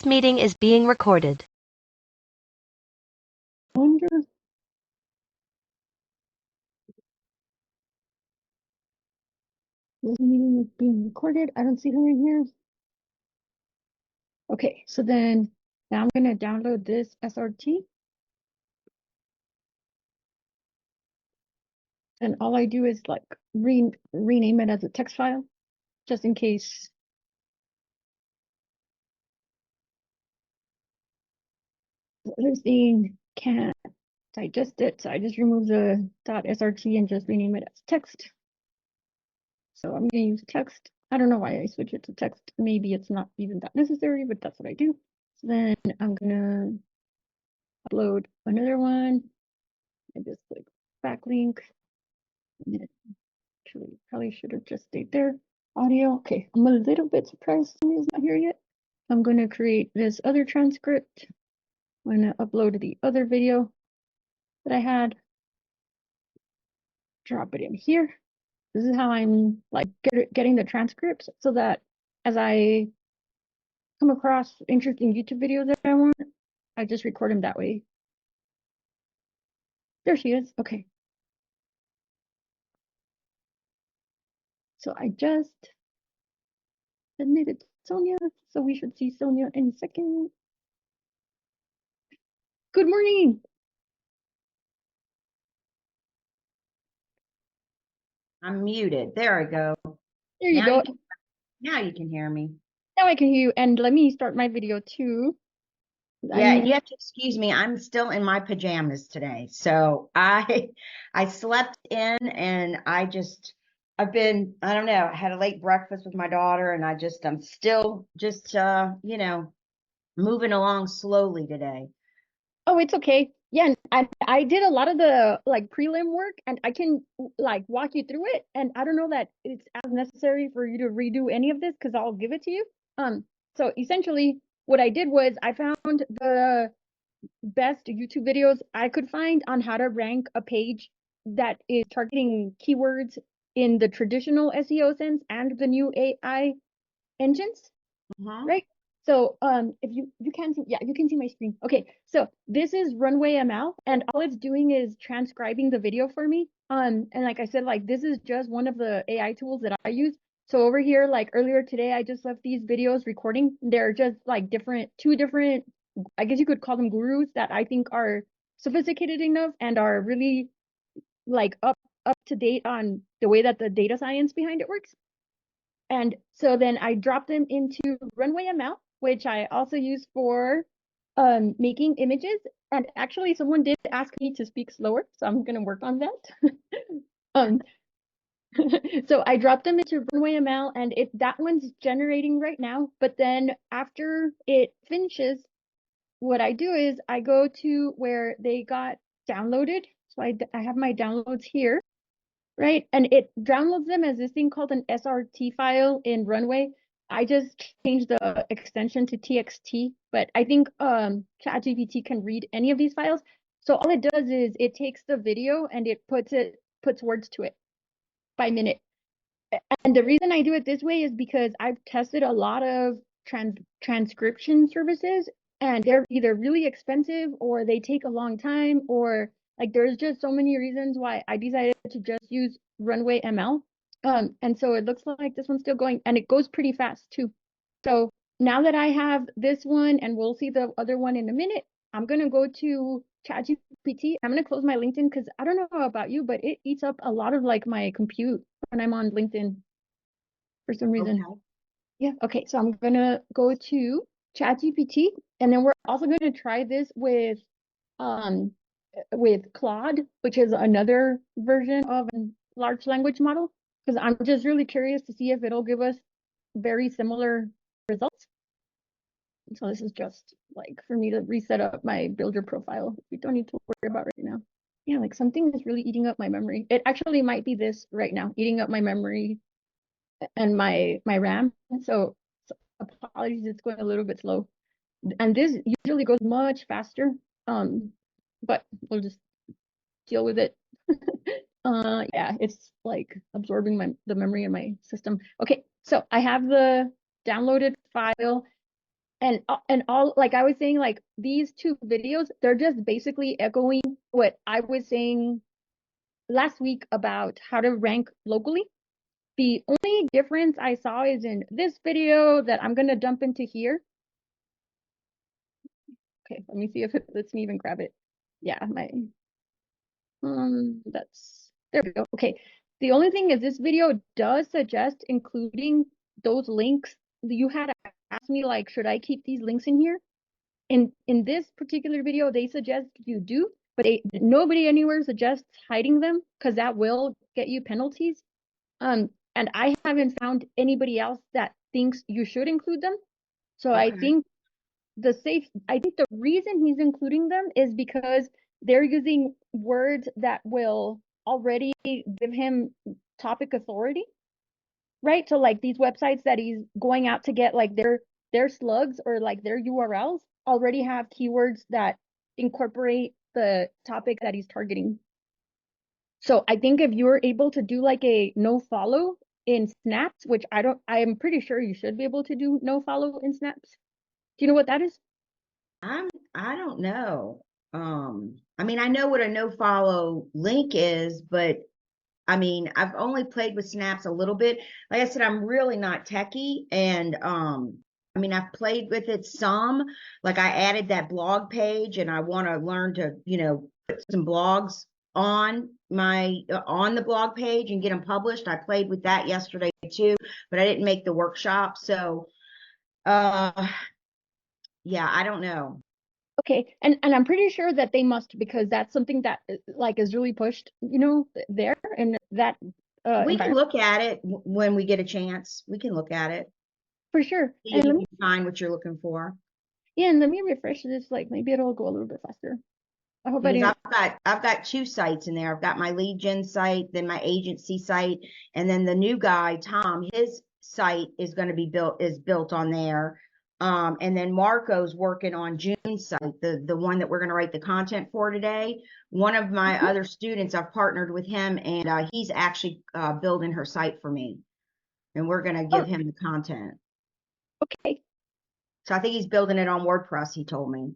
This meeting is being recorded. Wonder. This meeting is being recorded. I don't see her in here. Okay, so then now I'm gonna download this SRT. And all I do is like rename it as a text file, just in case the other thing can't digest it. So I just remove the .srt and just rename it as text. So I'm gonna use text. I don't know why I switch it to text. Maybe it's not even that necessary, but that's what I do. So then I'm gonna upload another one. I just click backlink. And then actually probably should have just stayed there. Audio. Okay, I'm a little bit surprised Sonia's not here yet. I'm going to create this other transcript. I'm going to upload the other video that I had. Drop it in here. This is how I'm like getting the transcripts, so that as I come across interesting YouTube videos that I want, I just record them that way. There she is. Okay. So I just admitted Sonia, so we should see Sonia in a second. Good morning. I'm muted. There I go. There you go. Now you can hear me. Now I can hear you. And let me start my video too. Yeah, you have to excuse me. I'm still in my pajamas today. So I slept in and I've been, I don't know, I had a late breakfast with my daughter and I'm still just moving along slowly today. Oh, it's okay. Yeah, and I did a lot of the like prelim work, and I can like walk you through it. And I don't know that it's as necessary for you to redo any of this because I'll give it to you. So essentially what I did was I found the best YouTube videos I could find on how to rank a page that is targeting keywords in the traditional SEO sense and the new AI engines, right? So if you can see, yeah, you can see my screen. Okay, so this is Runway ML, and all it's doing is transcribing the video for me. And like I said, like this is just one of the AI tools that I use. So over here, like earlier today, I just left these videos recording. They're just like two different, I guess you could call them gurus that I think are sophisticated enough and are really like up to date on the way that the data science behind it works. And so then I dropped them into Runway ML, which I also use for making images. And actually someone did ask me to speak slower, so I'm gonna work on that. So I dropped them into Runway ML, and that one's generating right now. But then after it finishes, what I do is I go to where they got downloaded. So I have my downloads here, right? And it downloads them as this thing called an SRT file in Runway. I just changed the extension to TXT, but I think ChatGPT can read any of these files. So all it does is it takes the video and it puts words to it by minute. And the reason I do it this way is because I've tested a lot of transcription services, and they're either really expensive or they take a long time, or like there's just so many reasons why I decided to just use Runway ML. And so it looks like this one's still going, and it goes pretty fast too. So now that I have this one, and we'll see the other one in a minute, I'm gonna go to ChatGPT. I'm gonna close my LinkedIn because I don't know about you, but it eats up a lot of like my compute when I'm on LinkedIn for some reason. Okay. Yeah, okay, so I'm gonna go to ChatGPT, and then we're also gonna try this with Claude, which is another version of a large language model, because I'm just really curious to see if it'll give us very similar results. So this is just like for me to reset up my builder profile. We don't need to worry about right now. Yeah, like something is really eating up my memory. It actually might be this right now, eating up my memory and my RAM. So apologies, it's going a little bit slow. And this usually goes much faster. But we'll just deal with it. Yeah, it's like absorbing the memory in my system. Okay, so I have the downloaded file. and all, like I was saying, like these two videos, they're just basically echoing what I was saying last week about how to rank locally. The only difference I saw is in this video that I'm gonna jump into here. Okay, let me see if it lets me even grab it. Yeah, my that's there we go. Okay. The only thing is this video does suggest including those links. You had asked me like, should I keep these links in here? In this particular video, they suggest you do, but nobody anywhere suggests hiding them because that will get you penalties. And I haven't found anybody else that thinks you should include them. So I Okay. think the reason he's including them is because they're using words that will already give him topic authority, right? So like these websites that he's going out to get, like their slugs or like their URLs already have keywords that incorporate the topic that he's targeting. So I think if you're able to do like a no follow in snaps, which I'm pretty sure you should be able to do no follow in snaps. Do you know what that is? I don't know. I mean, I know what a no follow link is, but I mean, I've only played with snaps a little bit. Like I said, I'm really not techie, and I mean, I've played with it some. Like I added that blog page, and I want to learn to, put some blogs on on the blog page and get them published. I played with that yesterday too, but I didn't make the workshop. So, uh, yeah, I don't know. Okay, and I'm pretty sure that they must, because that's something that like is really pushed, there in that We can environment look at it when we get a chance. We can look at it, for sure. see if And you let me can find what you're looking for. yeah, and let me refresh this. Like maybe it'll go a little bit faster. I hope I Because didn't. I've got two sites in there. I've got my lead gen site, then my agency site, and then the new guy, Tom, his site is going to be built on there. And then Marco's working on June's site, the one that we're going to write the content for today. One of my Mhm. other students, I've partnered with him, and he's actually building her site for me, and we're going to Oh, give him the content. okay. So I think he's building it on WordPress, he told me.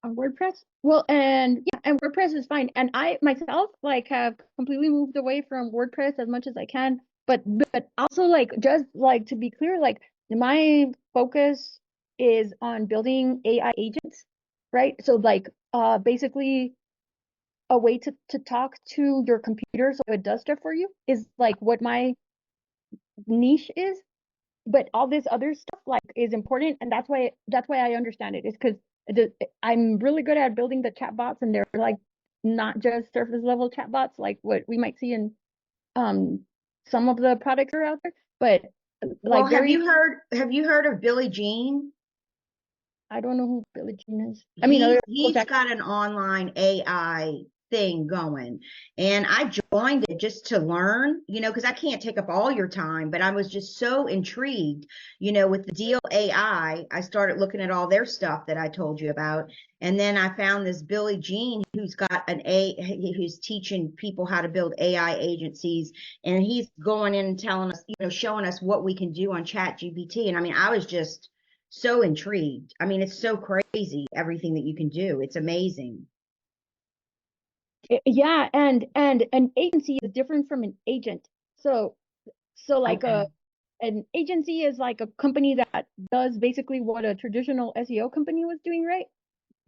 On WordPress. Well, and yeah, and WordPress is fine. And I myself like have completely moved away from WordPress as much as I can. But also like just like to be clear, like my focus is on building AI agents, right? So like basically a way to talk to your computer so it does stuff for you is like what my niche is. But all this other stuff like is important, and that's why I understand it. Is because I'm really good at building the chatbots, and they're like not just surface level chatbots like what we might see in um some of the products that are out there, but Well, like very have you heard of Billie Jean? I don't know who Billie Jean is. I mean, other people He's got an online AI thing going, and I joined it just to learn, because I can't take up all your time, but I was just so intrigued, with the deal AI. I started looking at all their stuff that I told you about, and then I found this Billie Jean who's teaching people how to build AI agencies, and he's going in and telling us, showing us what we can do on ChatGPT. And I mean, I was just so intrigued. I mean, it's so crazy everything that you can do. It's amazing. yeah, and an agency is different from an agent. So like Okay. an agency is like a company that does basically what a traditional SEO company was doing, right?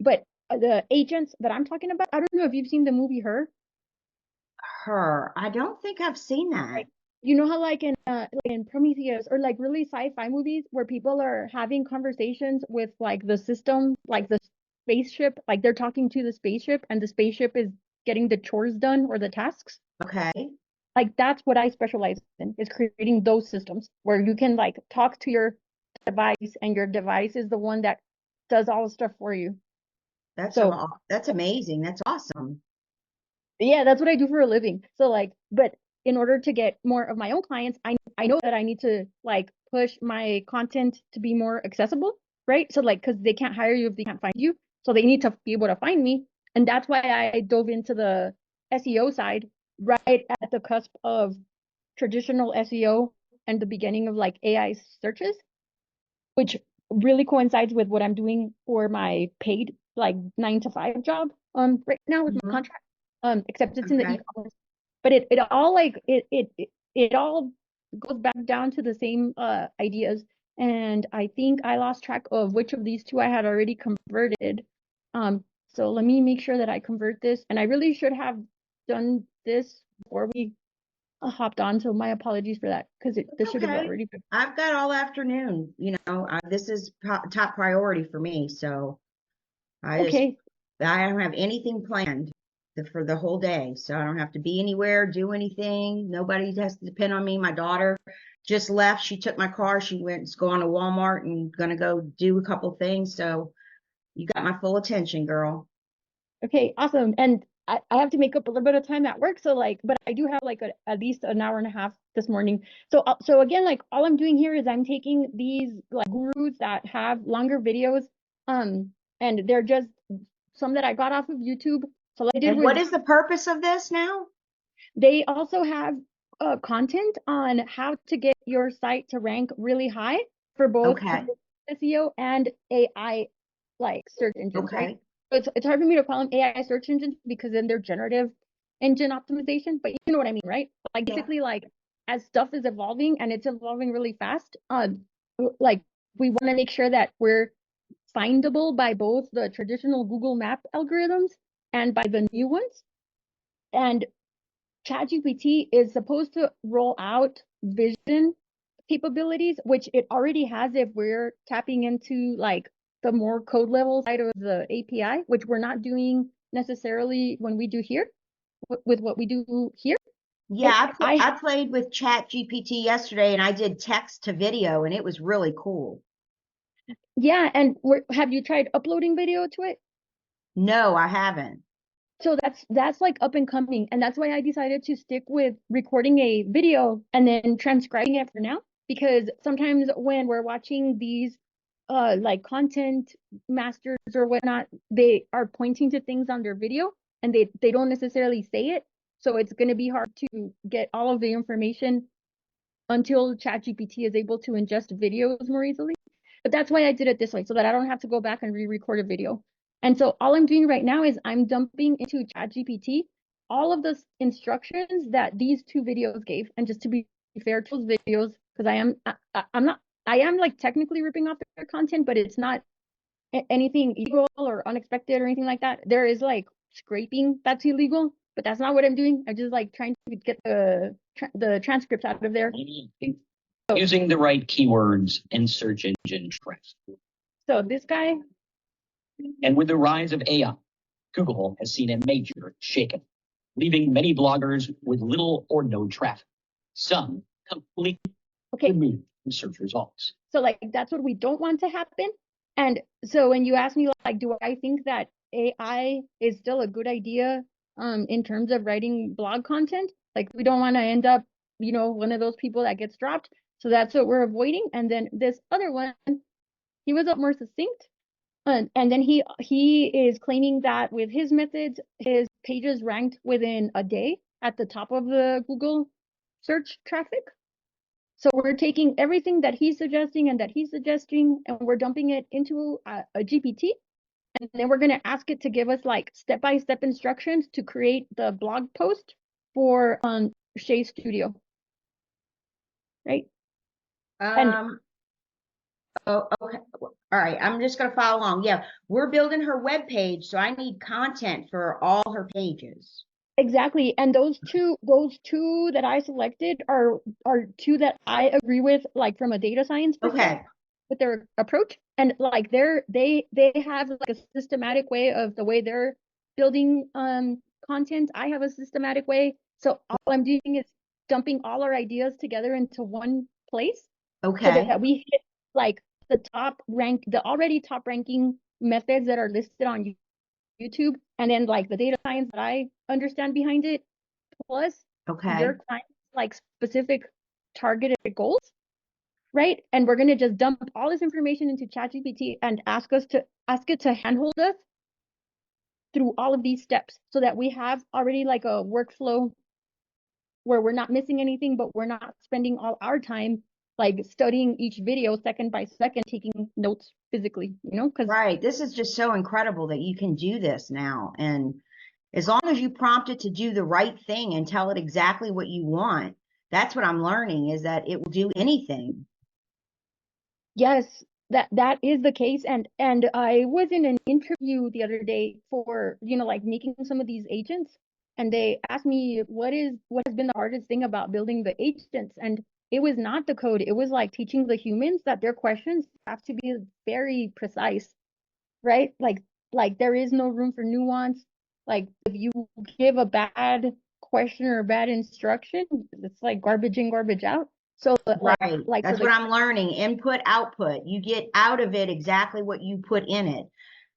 But the agents that I'm talking about, I don't know if you've seen the movie Her. Her. I don't think I've seen Like, that. you know how like in Prometheus or like really sci-fi movies where people are having conversations with like the system, like the spaceship, like they're talking to the spaceship and the spaceship is getting the chores done or the tasks. Okay. Like that's what I specialize in, is creating those systems where you can like talk to your device and your device is the one that does all the stuff for you. So That's amazing. That's awesome. yeah, that's what I do for a living. So like, but in order to get more of my own clients, I know that I need to like push my content to be more accessible, right? So like, because they can't hire you if they can't find you, so they need to be able to find me, and that's why I dove into the SEO side right at the cusp of traditional SEO and the beginning of like AI searches, which really coincides with what I'm doing for my paid like 9 to 5 job right now with my contract. Except it's in the Okay. e-commerce. But it all like it all goes back down to the same ideas. And I think I lost track of which of these two I had already converted. So let me make sure that I convert this. And I really should have done this before we hopped on. So my apologies for that, because this should have Okay. already been. I've got all afternoon, this is top priority for me. So I Okay. don't have anything planned for the whole day. So I don't have to be anywhere, do anything. Nobody has to depend on me. My daughter just left. She took my car. She went to go on to Walmart and gonna go do a couple things. So you got my full attention, girl. Okay, awesome. And I have to make up a little bit of time at work. So like, but I do have like at least an hour and a half this morning. So so again, like all I'm doing here is I'm taking these like gurus that have longer videos, and they're just some that I got off of YouTube. So what I did And what was is the purpose of this now? they also have content on how to get your site to rank really high for both Okay. SEO and AI like search engines, right? Okay. So it's hard for me to call them AI search engines because then they're generative engine optimization, but you know what I mean, right? Like Yeah. basically like as stuff is evolving and it's evolving really fast, like we want to make sure that we're findable by both the traditional Google Map algorithms and by the new ones. And ChatGPT is supposed to roll out vision capabilities, which it already has if we're tapping into like the more code level side of the API, which we're not doing necessarily when we do here with what we do here. Yeah, I I played with ChatGPT yesterday and I did text to video and it was really cool. Yeah, and have you tried uploading video to it? No, I haven't. So that's like up and coming, and that's why I decided to stick with recording a video and then transcribing it for now, because sometimes when we're watching these like content masters or whatnot, they are pointing to things on their video and they don't necessarily say it. So it's going to be hard to get all of the information until ChatGPT is able to ingest videos more easily. But that's why I did it this way, so that I don't have to go back and re-record a video. And so all I'm doing right now is I'm dumping into ChatGPT all of the instructions that these two videos gave. And just to be fair to those videos, because I am like technically ripping off their content, but it's not anything illegal or unexpected or anything like that. There is like scraping that's illegal, but that's not what I'm doing. I'm just like trying to get the transcripts out of there. Using the right keywords in search engine traffic. So this guy, And with the rise of AI, Google has seen a major shakeup, leaving many bloggers with little or no traffic. Some completely okay, removed from search results. so like that's what we don't want to happen. And so when you ask me like, do I think that AI is still a good idea in terms of writing blog content? Like we don't want to end up, one of those people that gets dropped. So that's what we're avoiding. And then this other one, he was up more succinct. And then he is claiming that with his methods, his pages ranked within a day at the top of the Google search traffic. So we're taking everything that he's suggesting and we're dumping it into a GPT. And then we're going to ask it to give us like step-by-step instructions to create the blog post for Shea Studio. Right? Oh, okay. All right. I'm just going to follow along. Yeah. We're building her web page. So I need content for all her pages. Exactly. And those two that I selected are two that I agree with, like from a data science perspective, Okay. with their approach. And like they have like a systematic way of the way they're building content. I have a systematic way. So all I'm doing is dumping all our ideas together into one place so Okay. that we hit like the already top ranking methods that are listed on YouTube, and then like the data science that I understand behind it, plus Okay. your client's like specific targeted goals, right? And we're gonna just dump all this information into ChatGPT and ask it to handhold us through all of these steps so that we have already like a workflow where we're not missing anything, but we're not spending all our time like studying each video second by second, taking notes physically, you know, because Right. This is just so incredible that you can do this now. And as long as you prompt it to do the right thing and tell it exactly what you want, that's what I'm learning, is that it will do anything. yes, that is the case. And I was in an interview the other day for, you know, like making some of these agents, and they asked me what has been the hardest thing about building the agents, and it was not the code. It was like teaching the humans that their questions have to be very precise, right? Like there is no room for nuance. Like if you give a bad question or a bad instruction, it's like garbage in, garbage out. So Right. like for That's what I'm learning. Input, output. You get out of it exactly what you put in it.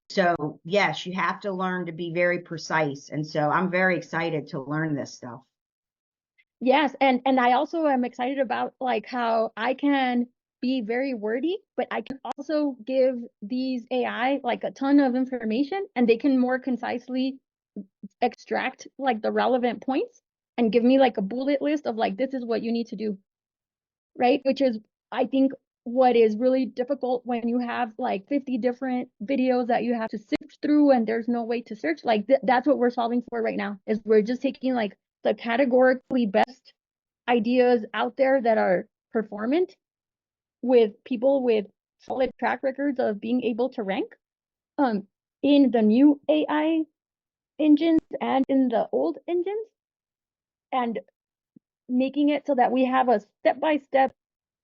So yes, you have to learn to be very precise. And so I'm very excited to learn this stuff. yes, and I also am excited about like how I can be very wordy, but I can also give these AI like a ton of information, and they can more concisely extract like the relevant points and give me like a bullet list of like, this is what you need to do, right? Which is, I think, what is really difficult when you have like 50 different videos that you have to sift through and there's no way to search. Like that's what we're solving for right now, is we're just taking like the categorically best ideas out there that are performant with people with solid track records of being able to rank in the new AI engines and in the old engines, and making it so that we have a step-by-step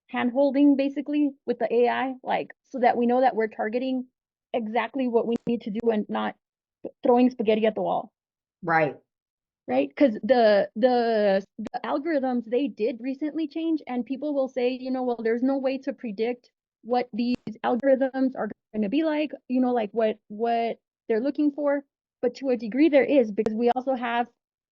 hand holding basically with the AI, like so that we know that we're targeting exactly what we need to do and not throwing spaghetti at the wall. Right. Right? Because the algorithms, they did recently change, and people will say, you know, well, there's no way to predict what these algorithms are going to be like, you know, like what they're looking for. But to a degree there is, because we also have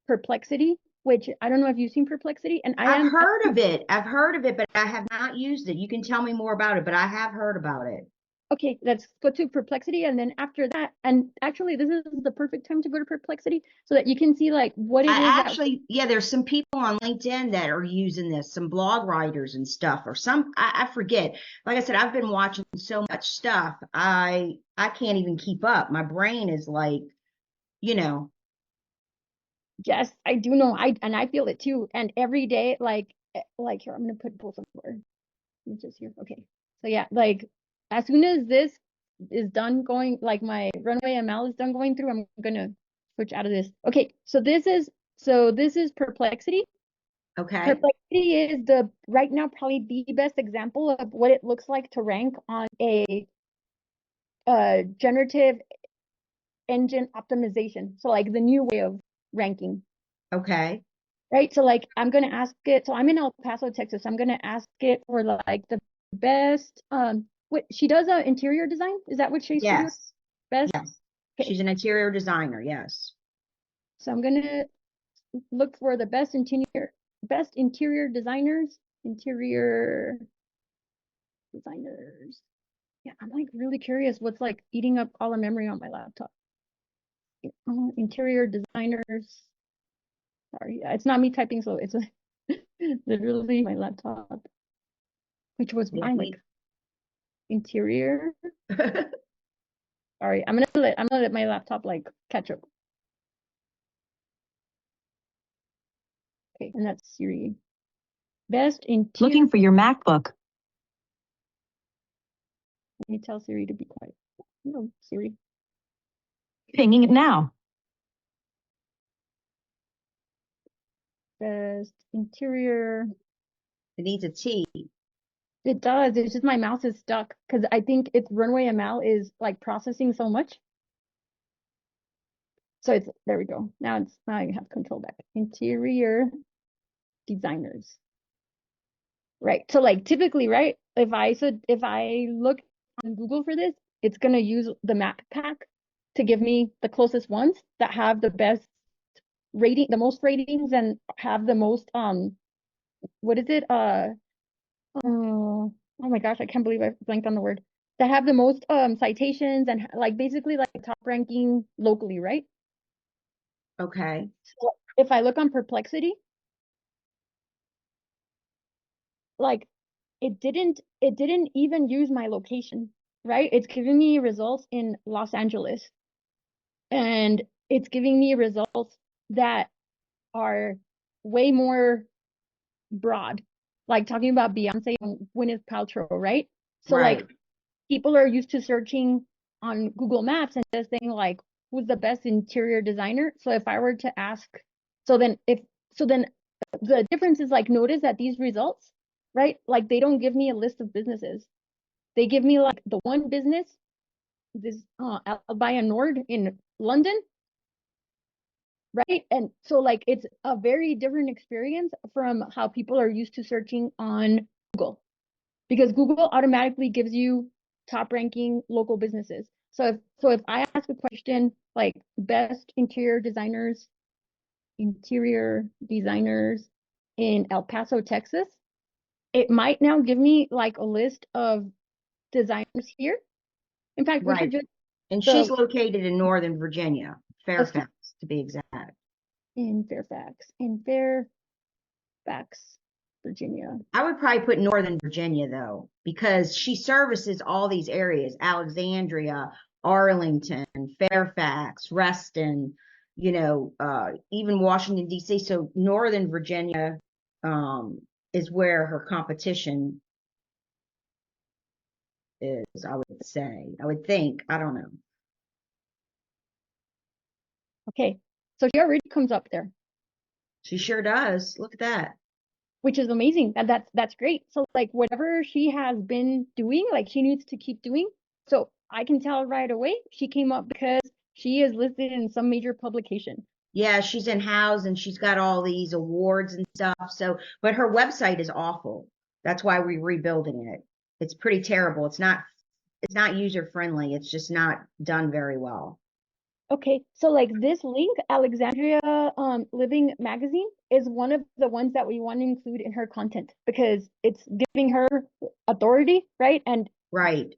Perplexity, which I don't know if you've seen Perplexity, and I've heard of it. I've heard of it, but I have not used it. You can tell me more about it, but I have heard about it. okay, let's go to Perplexity, and then after that, and actually this is the perfect time to go to Perplexity so that you can see like what it is Yeah, there's some people on LinkedIn that are using this, some blog writers and stuff, or some, I forget. Like I said, I've been watching so much stuff. I can't even keep up. My brain is like, you know. Yes, I do know. I feel it too. And every day, like here, I'm gonna put both of them. Just here. Okay. So yeah, like as soon as this is done going, like my runway ML is done going through, I'm gonna switch out of this. Okay. So this is Perplexity. Okay. Perplexity is the right now probably the best example of what it looks like to rank on a generative engine optimization. So like the new way of ranking. Okay. Right. So like I'm gonna ask it. So I'm in El Paso, Texas. I'm gonna ask it for like the best. What she does interior design. Is that what she's doing? Yes. Best. Yes. Okay. She's an interior designer. Yes. So I'm gonna look for the best interior designers. Interior designers. Yeah, I'm like really curious what's like eating up all the memory on my laptop. Interior designers. Sorry, it's not me typing slow. It's literally my laptop, which was Yeah, mine. Like interior. Sorry, I'm gonna let my laptop like catch up. Okay, and that's Siri. Best interior. Looking for your MacBook. Let me tell Siri to be quiet. No, Siri. Pinging it now. Best interior. It needs a T. It does. It's just my mouse is stuck because I think its runway ML is like processing so much. So it's there we go. Now I have control back. Interior designers. Right. So like typically, right? If I look on Google for this, it's gonna use the map pack to give me the closest ones that have the best rating, the most ratings, and have the most what is it? Oh my gosh, I can't believe I blanked on the word. That have the most citations and like basically like top ranking locally, right? Okay. So if I look on Perplexity, like it didn't even use my location, right? It's giving me results in Los Angeles, and it's giving me results that are way more broad, like talking about Beyonce and Gwyneth Paltrow, right? So Right. like people are used to searching on Google Maps and just saying like, who's the best interior designer? So if I were to ask, so then the difference is like, notice that these results, right? Like they don't give me a list of businesses. They give me like the one business, this Albia Nord in London, right? And so like it's a very different experience from how people are used to searching on Google, because Google automatically gives you top ranking local businesses. So if I ask a question like best interior designers in El Paso, Texas, it might now give me like a list of designers here. In fact, we should Right. just And the she's located in Northern Virginia, let's do Fairfax to be exact. in Fairfax, Virginia. I would probably put Northern Virginia though, because she services all these areas: Alexandria, Arlington, Fairfax, Reston, even Washington, D.C. So Northern Virginia is where her competition is, I would say. I would think. I don't know. Okay, so she already comes up there, She sure does. Look at that. which is amazing. And that's great. So like whatever she has been doing, like she needs to keep doing. So I can tell right away she came up because she is listed in some major publication. Yeah, she's in house and she's got all these awards and stuff. So, but her website is awful. That's why we're rebuilding it. It's pretty terrible. It's not user friendly. It's just not done very well. Okay, so like this link, Alexandria Living Magazine, is one of the ones that we want to include in her content because it's giving her authority, right? Right.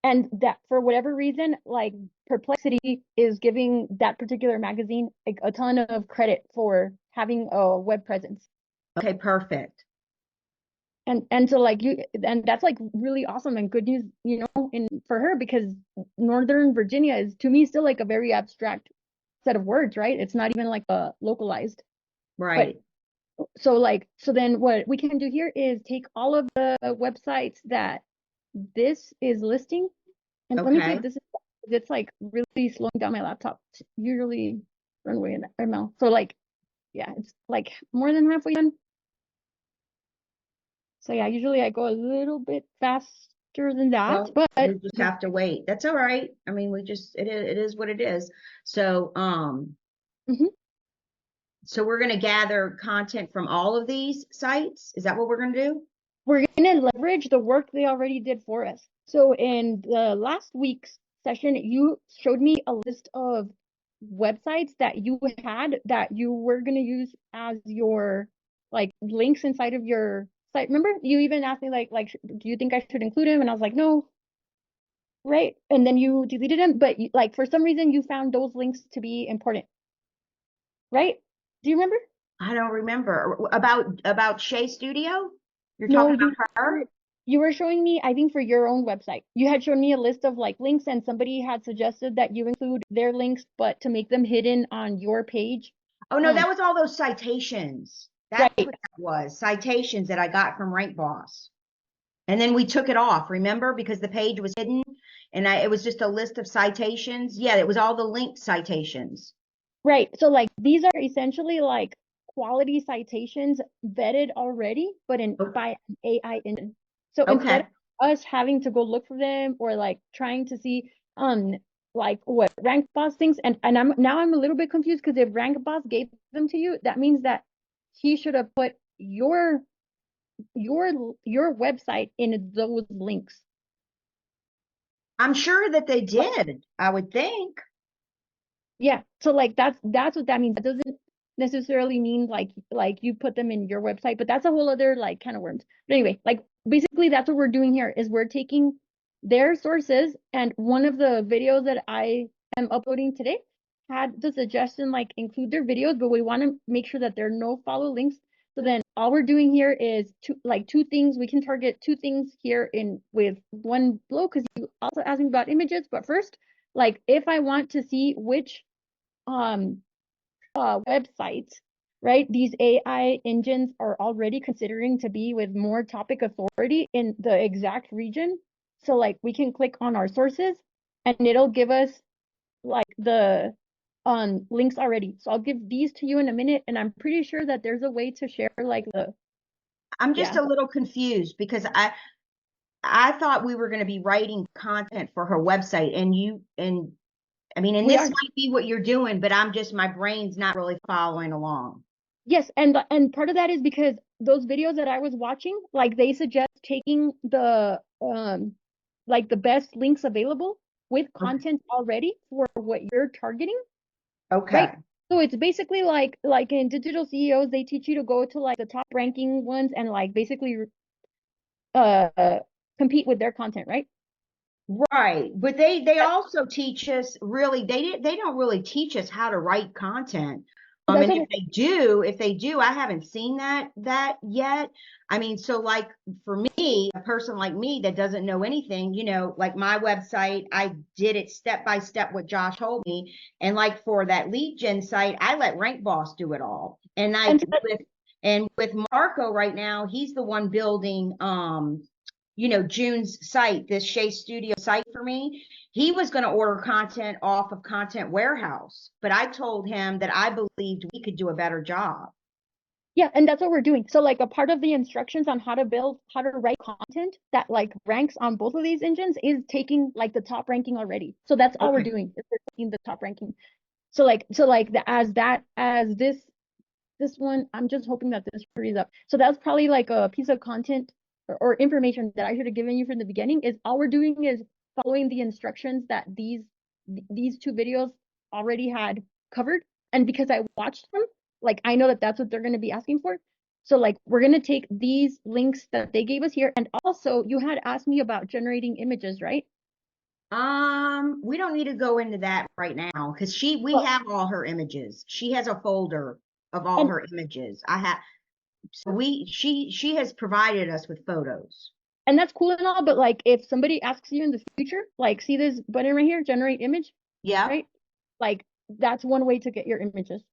And that for whatever reason, like Perplexity is giving that particular magazine like a ton of credit for having a web presence. Okay, perfect. And so like and that's like really awesome and good news, in for her, because Northern Virginia is to me still like a very abstract set of words, right? It's not even like a localized. Right. But so then what we can do here is take all of the websites that this is listing, and let me see if Okay. this is, it's like really slowing down my laptop. It's usually runway in ML. So like, yeah, it's like more than halfway done. So yeah, usually I go a little bit faster than that, Well, but we just have to wait. That's all right. I mean, it is what it is. So, mhm. so we're going to gather content from all of these sites. Is that what we're going to do? We're going to leverage the work they already did for us. So in the last week's session, you showed me a list of websites that you had that you were going to use as your like links inside of your site. Remember, you even asked me like, do you think I should include them? And I was like, no, right? And then you deleted them, but like for some reason you found those links to be important, right? Do you remember? I don't remember. About Shea Studio? You're No, talking about her? you were showing me, I think for your own website, you had shown me a list of like links, and somebody had suggested that you include their links, but to make them hidden on your page. Oh no, that was all those citations. That's Right, what that was. Citations that I got from Rank Boss. And then we took it off, remember? Because the page was hidden and it was just a list of citations. Yeah, it was all the linked citations. right. So like these are essentially like quality citations vetted already, but by an AI engine. So instead Okay. of us having to go look for them or like trying to see like what Rank Boss thinks, and I'm a little bit confused because if Rank Boss gave them to you, that means that he should have put your website in those links. I'm sure that they did, I would think. Yeah, so like that's what that means. That doesn't necessarily mean like you put them in your website, but that's a whole other like kind of worms. But anyway, like basically that's what we're doing here is we're taking their sources, and one of the videos that I am uploading today had the suggestion like include their videos, but we want to make sure that there are no follow links So then all we're doing here is two things. We can target two things here with one blow, because you also asked me about images. But first, like if I want to see which websites, right, these AI engines are already considering to be with more topic authority in the exact region. So like we can click on our sources and it'll give us like the links already. So I'll give these to you in a minute, and I'm pretty sure that there's a way to share like I'm just a little confused because I thought we were going to be writing content for her website, and this might be what you're doing, but my brain's not really following along. Yes, and part of that is because those videos that I was watching, like they suggest taking the like the best links available with content already for what you're targeting. Okay. Right? So it's basically like in digital CEOs, they teach you to go to like the top ranking ones and like basically compete with their content, right? Right. But they also teach us really, they don't really teach us how to write content. And if they do, I haven't seen that yet. I mean, so like for me, a person like me that doesn't know anything, like my website, I did it step by step what Josh told me. And like for that lead gen site, I let Rank Boss do it all. And with Marco right now, he's the one building June's site, this Shea Studio site for me. He was going to order content off of Content Warehouse, but I told him that I believed we could do a better job. Yeah, and that's what we're doing. So like a part of the instructions on how to write content that like ranks on both of these engines is taking like the top ranking already. So that's all we're doing, is we're taking the top ranking. So as this one, I'm just hoping that this hurries up. So that's probably like a piece of content or information that I should have given you from the beginning. Is all we're doing is following the instructions that these two videos already had covered. And because I watched them, like I know that that's what they're going to be asking for. So like we're going to take these links that they gave us here. And also you had asked me about generating images, right? We don't need to go into that right now because we have all her images. She has a folder of all her images. She has provided us with photos. And that's cool and all, but like if somebody asks you in the future, like see this button right here, generate image. Yeah. Right? Like that's one way to get your images.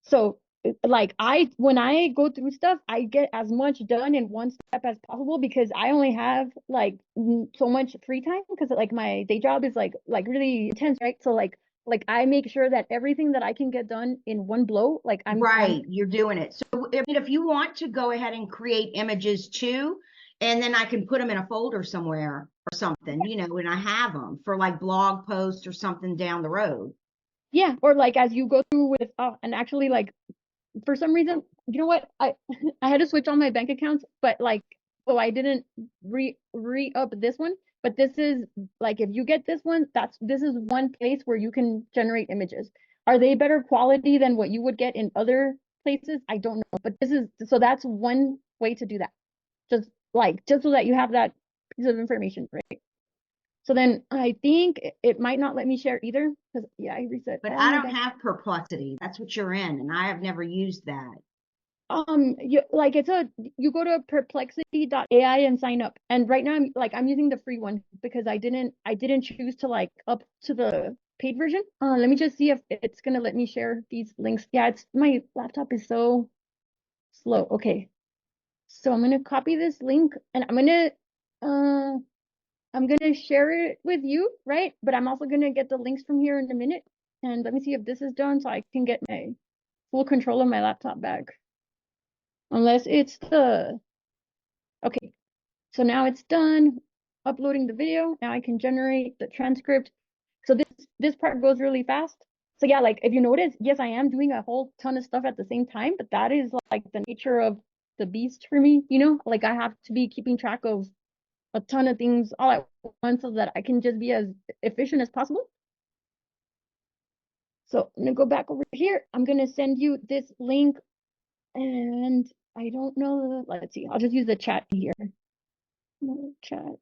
So like when I go through stuff, I get as much done in one step as possible because I only have like so much free time because like my day job is like really intense, right? So like I make sure that everything that I can get done in one blow, like you're doing it. So I mean, if you want to go ahead and create images too, and then I can put them in a folder somewhere or something, and I have them for like blog posts or something down the road. Yeah, or like as you go through with and actually like for some reason, you know what? I had to switch all my bank accounts, but like I didn't re-up this one. But this is like if you get this one, this is one place where you can generate images. Are they better quality than what you would get in other places? I don't know. But that's one way to do that. Just so that you have that piece of information, right? So then I think it might not let me share either because I reset. But I don't have Perplexity. That's what you're in, and I have never used that. You go to perplexity.ai and sign up. And right now I'm using the free one because I didn't choose to like up to the paid version. Let me just see if it's gonna let me share these links. Yeah, my laptop is so slow. Okay. So I'm gonna copy this link and I'm gonna share it with you, right? But I'm also gonna get the links from here in a minute. And let me see if this is done so I can get my full control of my laptop back. Unless it's okay. So now it's done uploading the video. Now I can generate the transcript. So this part goes really fast. So yeah, like if you notice, yes, I am doing a whole ton of stuff at the same time, but that is like the nature of the beast for me, like I have to be keeping track of a ton of things all at once so that I can just be as efficient as possible. So I'm gonna go back over here. I'm gonna send you this link and I don't know, let's see, I'll just use the chat here. Chat.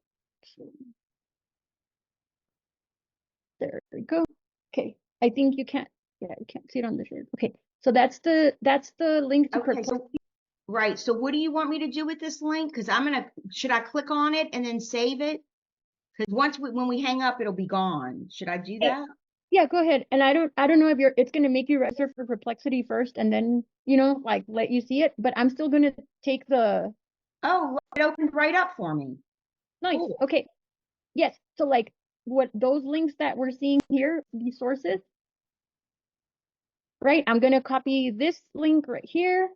There we go. Okay, I think you can't see it on the screen. Okay, So that's the link to Okay, so right. So what do you want me to do with this link? Because should I click on it and then save it? Because when we hang up, it'll be gone. Should I do that? Yeah, go ahead. And I don't know if it's gonna make you register for Perplexity first and then, like let you see it, but I'm still gonna take the. Oh, it opened right up for me. Nice. Cool. Okay. Yes. So like what those links that we're seeing here, these sources, right? I'm gonna copy this link right here.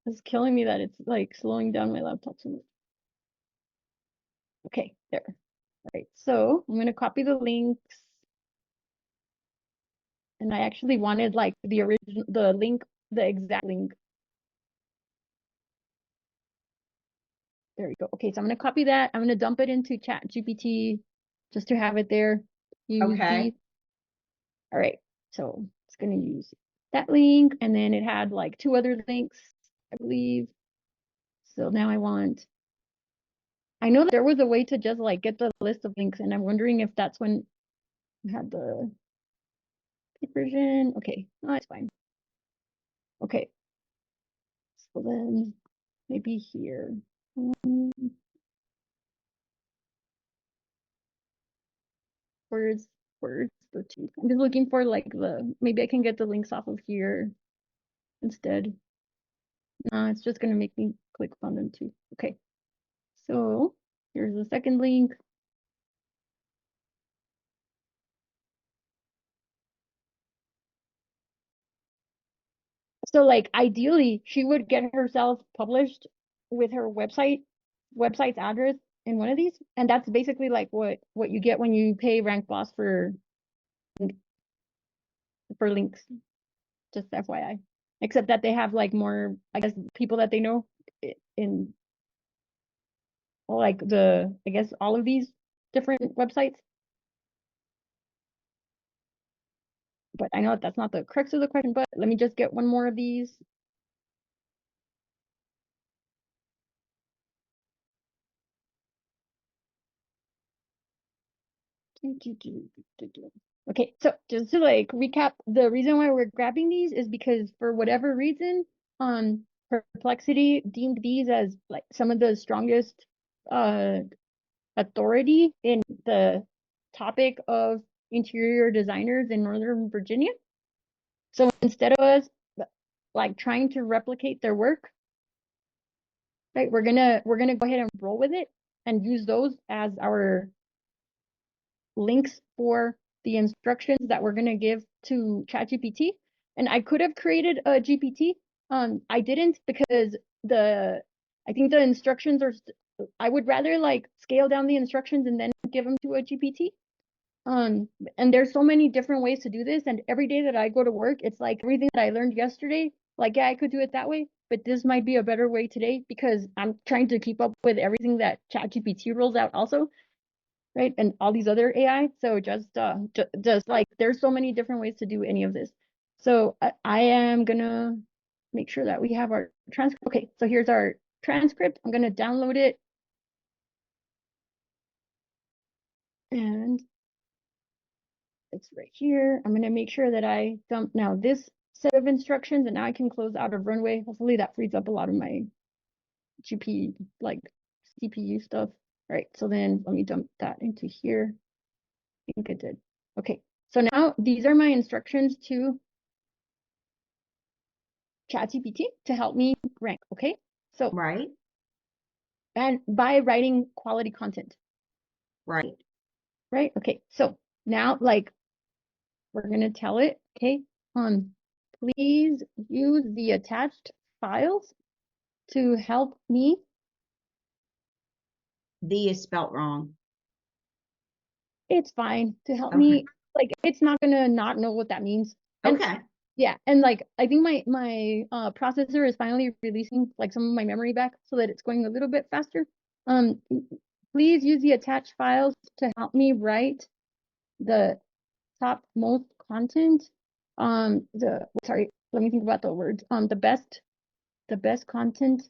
It's killing me that it's like slowing down my laptop so much. Okay, there. All right. So I'm gonna copy the links. And I actually wanted like the exact link. There we go. Okay, so I'm gonna copy that. I'm gonna dump it into ChatGPT just to have it there. Use Okay. these. All right, so it's gonna use that link, and then it had like 2 other links, I believe. So now I know that there was a way to just like get the list of links, and I'm wondering if that's when we had the version. Okay, no, it's fine. Okay, so then maybe here. Words 13. I'm just looking for like maybe I can get the links off of here instead. No, it's just gonna make me click on them too. Okay, so here's the second link. So like ideally she would get herself published with her website's address in one of these, and that's basically like what you get when you pay Rank Boss for links, just FYI. Except that they have like more, I guess, people that they know in like I guess all of these different websites. But I know that that's not the crux of the question, but let me just get one more of these. Okay, so just to like recap, the reason why we're grabbing these is because for whatever reason, Perplexity deemed these as like some of the strongest authority in the topic of interior designers in Northern Virginia. So instead of us like trying to replicate their work, right, we're gonna go ahead and roll with it and use those as our links for the instructions that we're gonna give to ChatGPT. And I could have created a GPT. I didn't because I think the instructions are. I would rather like scale down the instructions and then give them to a GPT. And there's so many different ways to do this. And every day that I go to work, it's like everything that I learned yesterday, like, yeah, I could do it that way, but this might be a better way today because I'm trying to keep up with everything that ChatGPT rolls out also, right? And all these other AI. So just like, there's so many different ways to do any of this. So I am gonna make sure that we have our transcript. Okay, so here's our transcript. I'm gonna download it. And it's right here. I'm gonna make sure that I dump now this set of instructions, and now I can close out of runway. Hopefully that frees up a lot of my GP, like CPU stuff. All right, so then let me dump that into here. I think it did. Okay, so now these are my instructions to ChatGPT to help me rank. Okay, so Right. and by writing quality content. Right. Right. Okay, so now like we're gonna tell it, okay, please use the attached files to help me. The is spelt wrong. It's fine to help Okay. me. Like it's not gonna not know what that means. And Okay. yeah, and like I think my processor is finally releasing like some of my memory back so that it's going a little bit faster. Please use the attached files to help me write the top most content. Sorry, let me think about the words. The best content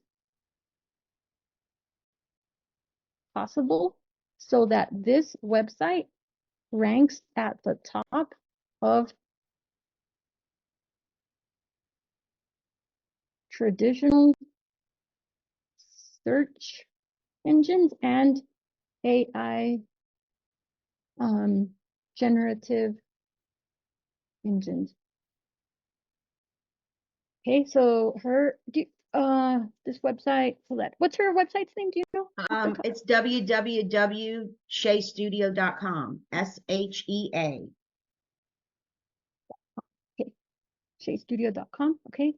possible. so that this website ranks at the top of traditional search engines and AI generative engines. Okay, so this website, what's her website's name? Do you know? It's www.sheastudio.com. SHEA. Okay, sheastudio.com. Okay.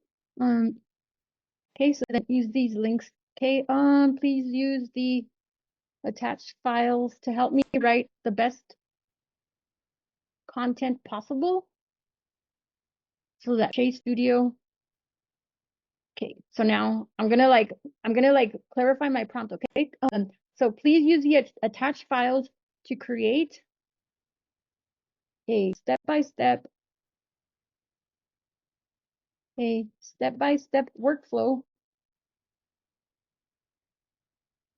Okay, so then use these links. Okay, please use the attached files to help me write the best content possible so that Shea Studio. Okay, so now I'm gonna clarify my prompt. Okay, so please use the attached files to create a step-by-step workflow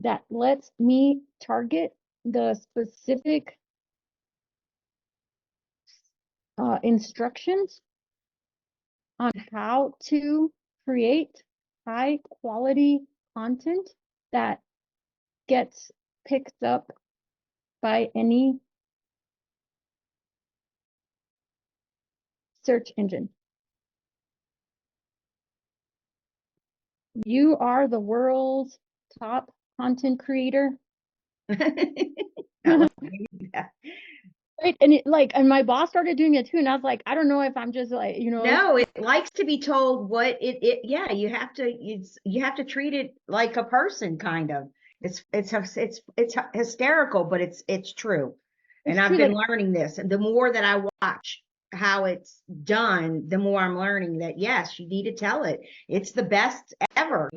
that lets me target the specific instructions on how to create high quality content that gets picked up by any search engine. You are the world's top content creator. Right, and and my boss started doing it too, and I was like, I don't know if I'm just like, No, it likes to be told what yeah, you have to treat it like a person, kind of. It's hysterical, but it's true. And I've been learning this, and the more that I watch how it's done, the more I'm learning that yes, you need to tell it. It's the best ever,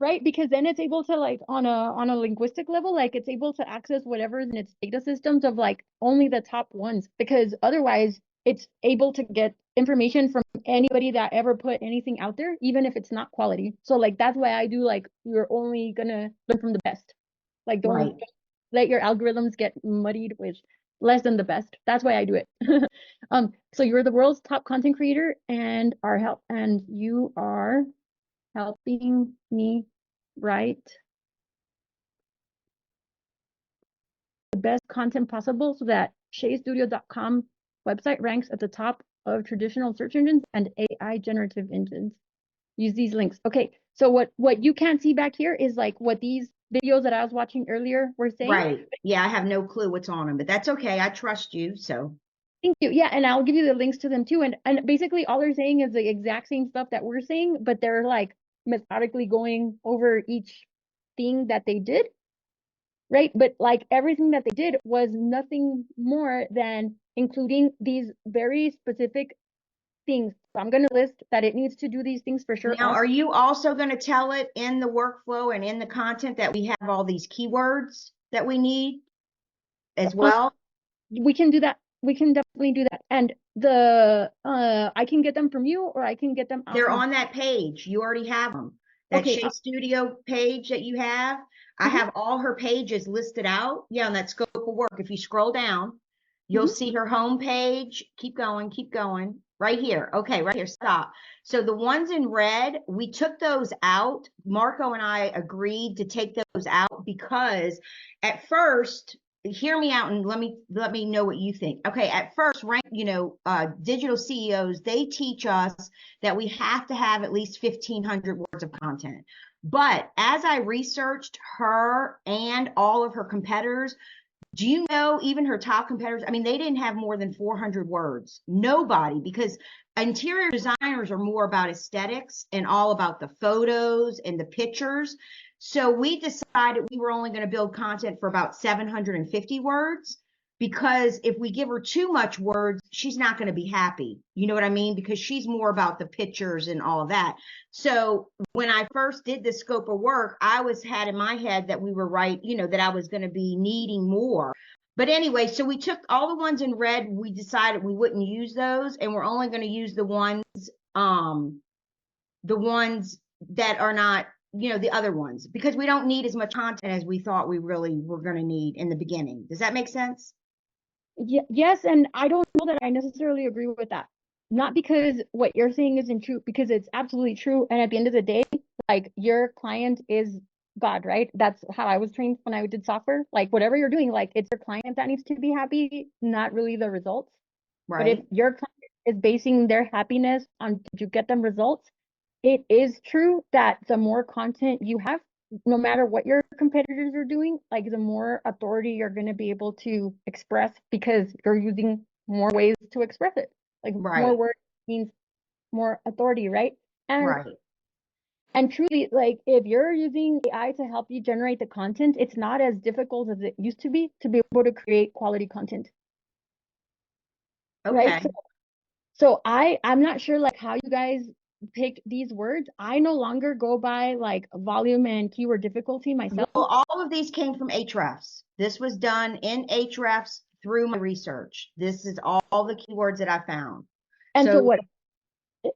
Right, because then it's able to on a linguistic level, it's able to access whatever in its data systems of only the top ones, because otherwise it's able to get information from anybody that ever put anything out there, even if it's not quality. So that's why I do you're only gonna learn from the best. Don't let your algorithms get muddied with less than the best. That's why I do it. So you're the world's top content creator and you are helping me write the best content possible so that sheastudio.com website ranks at the top of traditional search engines and AI generative engines. Use these links. Okay, so what you can't see back here is what these videos that I was watching earlier were saying. Right. Yeah, I have no clue what's on them, but that's okay. I trust you, so. Thank you. Yeah, and I'll give you the links to them too. And basically all they're saying is the exact same stuff that we're saying, but they're methodically going over each thing that they did. Right, but everything that they did was nothing more than including these very specific things. So I'm going to list that it needs to do these things for sure. Now, are you also going to tell it in the workflow and in the content that we have all these keywords that we need as well? We can do that. We can definitely do that. And I can get them from you, or I can get them out. They're on that page. You already have them. That Shea Studio page that you have. I have all her pages listed out. Yeah, on that scope of work. If you scroll down, you'll see her home page. Keep going, keep going. Right here. Okay, right here. Stop. So the ones in red, we took those out. Marco and I agreed to take those out because at first, hear me out and let me know what you think. Okay, at first, digital CEOs, they teach us that we have to have at least 1,500 words of content. But as I researched her and all of her competitors, do you know even her top competitors? I mean, they didn't have more than 400 words. Nobody, because interior designers are more about aesthetics and all about the photos and the pictures. So we decided we were only going to build content for about 750 words, because if we give her too much words, she's not going to be happy. You know what I mean? Because she's more about the pictures and all of that. So when I first did this scope of work, I had in my head that we were right, that I was going to be needing more. But anyway, so we took all the ones in red. We decided we wouldn't use those, and we're only going to use the ones that are not the other ones, because we don't need as much content as we thought we really were going to need in the beginning. Does that make sense? Yes, and I don't know that I necessarily agree with that. Not because what you're saying isn't true, because it's absolutely true. And at the end of the day, like your client is God, right? That's how I was trained when I did software. Like whatever you're doing, like it's your client that needs to be happy, not really the results. But if Right. your client is basing their happiness on did you get them results, it is true that the more content you have, no matter what your competitors are doing, like the more authority you're going to be able to express because you're using more ways to express it. Like more Right. words means more authority, right? And Right. and truly, like if you're using AI to help you generate the content, it's not as difficult as it used to be able to create quality content, right? Okay. So I'm not sure like how you guys pick these words. I no longer go by like volume and keyword difficulty myself. Well, all of these came from Ahrefs. This was done in Ahrefs through my research. This is all the keywords that I found. And so So what,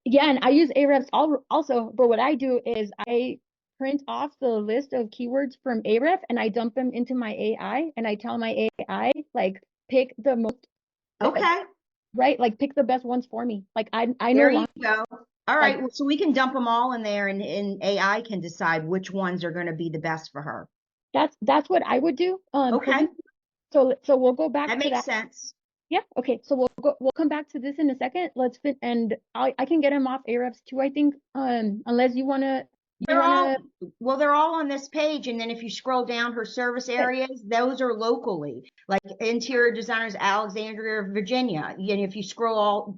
yeah, and I use Ahrefs also, but what I do is I print off the list of keywords from Ahrefs and I dump them into my AI and I tell my AI like pick the most, okay, right? Like pick the best ones for me. Like I no there you longer go. All like right, well, so we can dump them all in there, and AI can decide which ones are going to be the best for her. that's what I would do. Okay, So we'll go back that to makes that. sense. Yeah. Okay. So we'll come back to this in a second. Let's fit and I can get him off Ahrefs too, I think. Unless you wanna They're all on this page, and then if you scroll down her service areas, those are locally, like interior designers, Alexandria, Virginia. And if you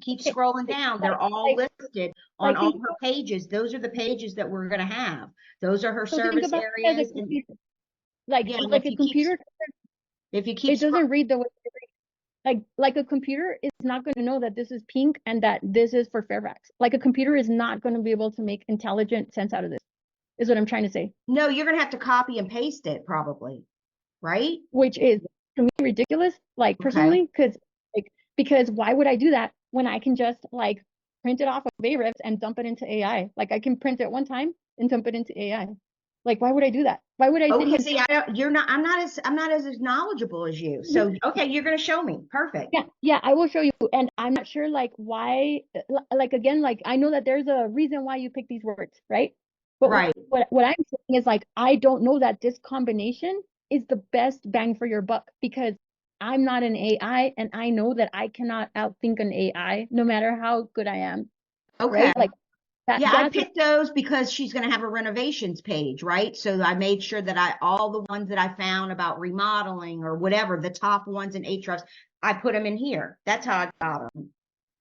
keep scrolling down, they're all listed on all her pages. Those are the pages that we're going to have. Those are her so think service about it as a areas. And computer. Like yeah, and like a computer, if you keep it doesn't read the way it reads. Like a computer is not going to know that this is pink and that this is for Fairfax. Like a computer is not going to be able to make intelligent sense out of this, is what I'm trying to say. no, you're going to have to copy and paste it probably, right? Which is to me ridiculous, like Okay. personally, because why would I do that when I can just like print it off of Ahrefs and dump it into AI? Like I can print it one time and dump it into AI. Like why would I do that? Why would I sit Okay, here? see, I'm not as knowledgeable as you. So, okay, you're going to show me. Perfect. Yeah, I will show you. And I'm not sure like why, like again, like I know that there's a reason why you pick these words, right? But Right. what I'm saying is like I don't know that this combination is the best bang for your buck because I'm not an AI and I know that I cannot outthink an AI no matter how good I am, Okay. right? Like Yeah, I that's picked those because she's going to have a renovations page, right? So I made sure that all the ones that I found about remodeling or whatever, the top ones in Ahrefs, I put them in here. That's how I got them.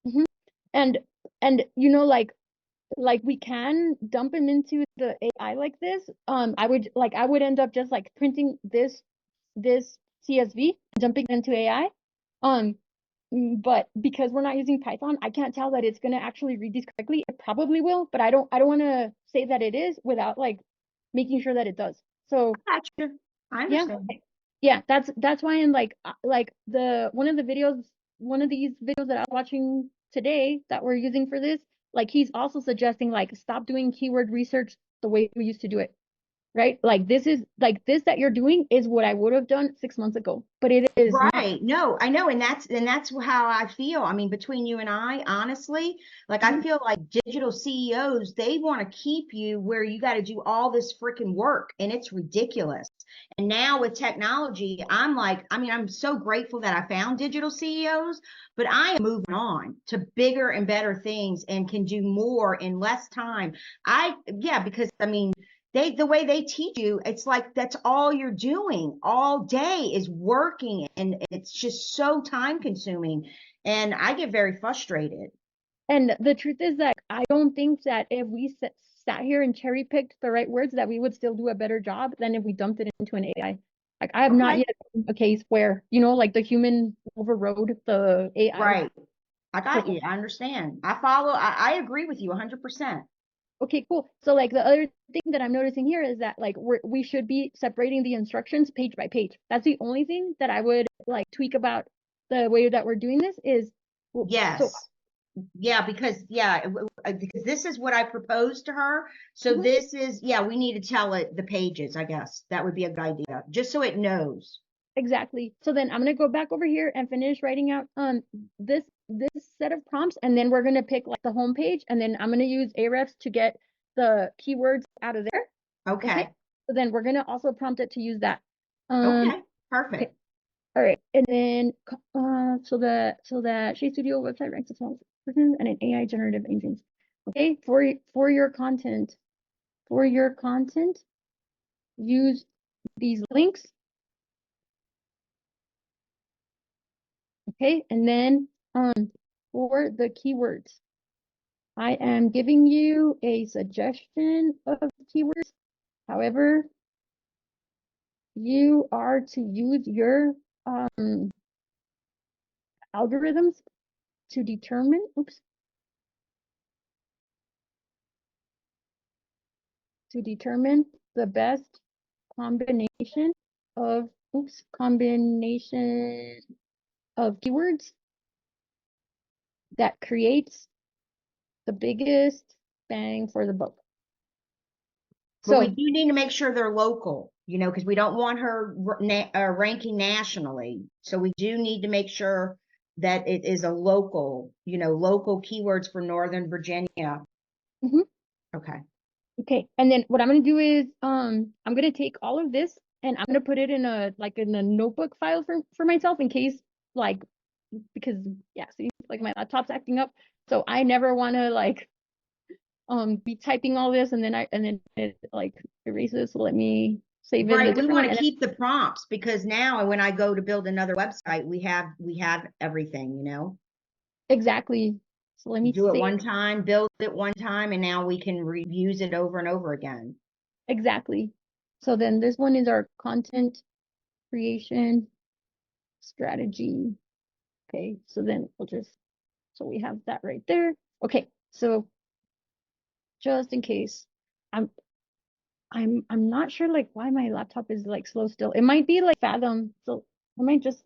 Mhm. and you know like we can dump him into the AI like this. I would end up just like printing this CSV, dumping it into AI. Um, but because we're not using Python, I can't tell that it's gonna actually read these correctly. It probably will, but I don't want to say that it is without like making sure that it does. So Gotcha. I yeah, understand. yeah, that's why in like one of these videos that I was watching today that we're using for this, like he's also suggesting like stop doing keyword research the way we used to do it, right? Like this is like this that you're doing is what I would have done 6 months ago, but it is not. Right. No, I know. And that's how I feel. I mean, between you and I, honestly, like I Mhm. feel like digital CEOs, they want to keep you where you got to do all this freaking work, and it's ridiculous. And now with technology, I'm like, I mean, I'm so grateful that I found digital CEOs, but I am moving on to bigger and better things and can do more in less time. Yeah, because I mean, the way they teach you, it's like that's all you're doing all day is working, and it's just so time consuming, and I get very frustrated. And the truth is that I don't think that if we sat here and cherry picked the right words, that we would still do a better job than if we dumped it into an AI. Like I have not Okay. yet seen a case where, you know, like the human overrode the AI. Right. I got So, you. I understand. I agree with you 100%. okay, cool. So like the other thing that I'm noticing here is that like we should be separating the instructions page by page. That's the only thing that I would like tweak about the way that we're doing this is so Yes. Yeah, because because this is what I proposed to her. So Mhm. this is, we need to tell it the pages, I guess. That would be a good idea, just so it knows. Exactly. So then I'm gonna go back over here and finish writing out this set of prompts, and then we're gonna pick like the home page, and then I'm gonna use Ahrefs to get the keywords out of there. Okay. So then we're gonna also prompt it to use that. Okay. Okay. Perfect. All right. And then so that Shea Studio website ranks as well and an AI generative engines. Okay. For your content, use these links. Okay, and then for the keywords, I am giving you a suggestion of keywords. However, you are to use your algorithms to determine, the best combination of, keywords that creates the biggest bang for the buck. But we So, do need to make sure they're local, because we don't want her ranking nationally. So we do need to make sure that it is a local, local keywords for Northern Virginia. mhm. Okay. Okay, and then what I'm gonna do is I'm gonna take all of this and I'm gonna put it in a notebook file for myself in case because see, like my laptop's acting up, so I never want to be typing all this and then it erases. So let me save it in a Right. We different want one. to And keep the prompts because now when I go to build another website, we have everything, exactly. So let me do it save one time, build it one time, and now we can reuse it over and over again. exactly. So then this one is our content creation strategy. Okay, so then so we have that right there. Okay, so just in case, I'm not sure why my laptop is slow still. It might be Fathom, so I might just